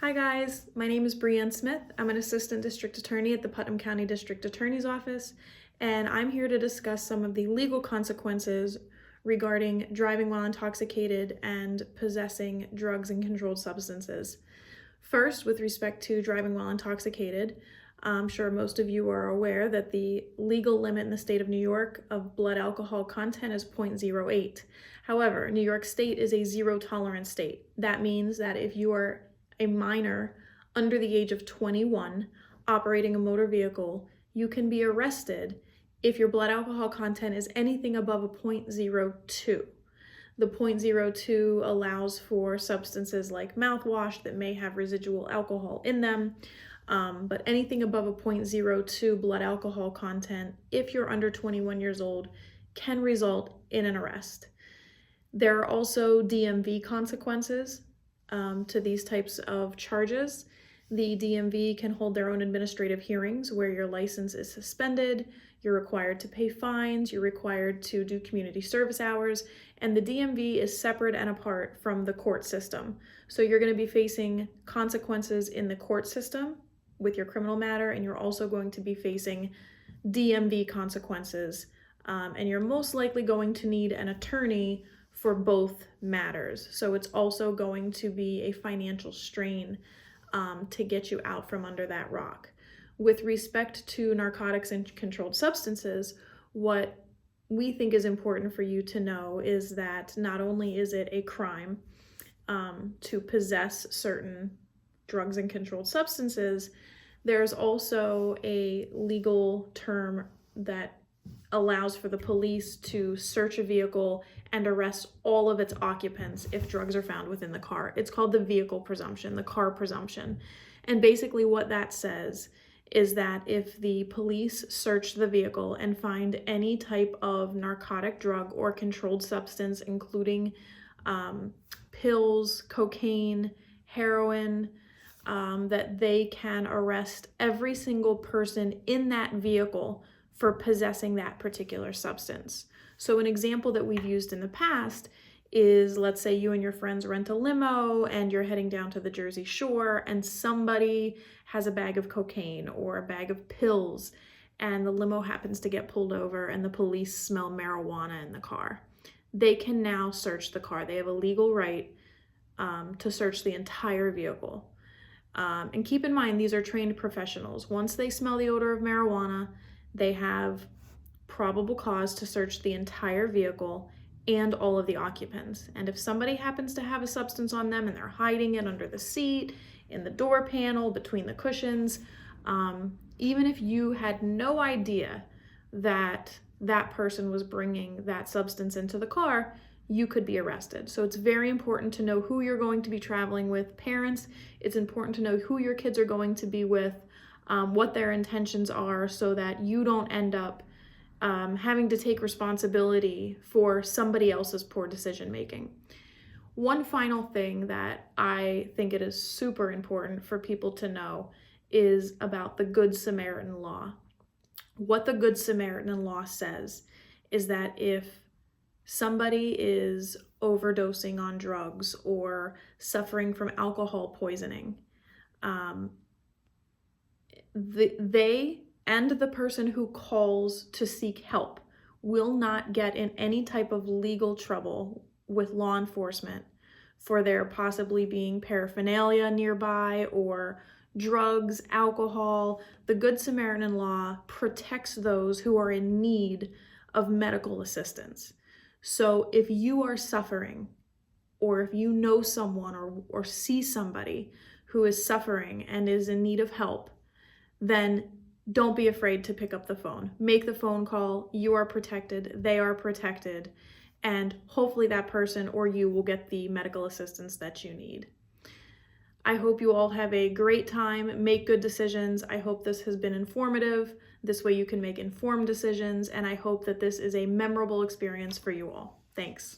Hi guys, my name is Breanne Smith. I'm an assistant district attorney at the Putnam County District Attorney's Office, and I'm here to discuss some of the legal consequences regarding driving while intoxicated and possessing drugs and controlled substances. First, with respect to driving while intoxicated, I'm sure most of you are aware that the legal limit in the state of New York of blood alcohol content is 0.08. However, New York State is a zero tolerance state. That means that if you are a minor under the age of 21 operating a motor vehicle, you can be arrested if your blood alcohol content is anything above a 0.02. The 0.02 allows for substances like mouthwash that may have residual alcohol in them, but anything above a 0.02 blood alcohol content, if you're under 21 years old, can result in an arrest. There are also DMV consequences to these types of charges. The DMV can hold their own administrative hearings where your license is suspended, you're required to pay fines, you're required to do community service hours, and the DMV is separate and apart from the court system. So you're going to be facing consequences in the court system with your criminal matter, and you're also going to be facing DMV consequences, and you're most likely going to need an attorney for both matters. So it's also going to be a financial strain to get you out from under that rock. With respect to narcotics and controlled substances, what we think is important for you to know is that not only is it a crime to possess certain drugs and controlled substances, there's also a legal term that allows for the police to search a vehicle and arrest all of its occupants if drugs are found within the car. It's called the vehicle presumption, the car presumption. And basically what that says is that if the police search the vehicle and find any type of narcotic drug or controlled substance, including pills, cocaine, heroin, that they can arrest every single person in that vehicle for possessing that particular substance. So an example that we've used in the past is, let's say you and your friends rent a limo and you're heading down to the Jersey Shore and somebody has a bag of cocaine or a bag of pills, and the limo happens to get pulled over and the police smell marijuana in the car. They can now search the car. They have a legal right to search the entire vehicle. And keep in mind, these are trained professionals. Once they smell the odor of marijuana, they have probable cause to search the entire vehicle and all of the occupants. And if somebody happens to have a substance on them and they're hiding it under the seat, in the door panel, between the cushions, even if you had no idea that that person was bringing that substance into the car, you could be arrested. So it's very important to know who you're going to be traveling with. Parents, it's important to know who your kids are going to be with, what their intentions are, so that you don't end up having to take responsibility for somebody else's poor decision making. One final thing that I think it is super important for people to know is about the Good Samaritan law. What the Good Samaritan law says is that if somebody is overdosing on drugs or suffering from alcohol poisoning, they and the person who calls to seek help will not get in any type of legal trouble with law enforcement for there possibly being paraphernalia nearby or drugs, alcohol. The Good Samaritan law protects those who are in need of medical assistance. So if you are suffering, or if you know someone or see somebody who is suffering and is in need of help, then don't be afraid to pick up the phone. Make the phone call. You are protected. They are protected. And hopefully that person or you will get the medical assistance that you need. I hope you all have a great time. Make good decisions. I hope this has been informative. This way you can make informed decisions. And I hope that this is a memorable experience for you all. Thanks.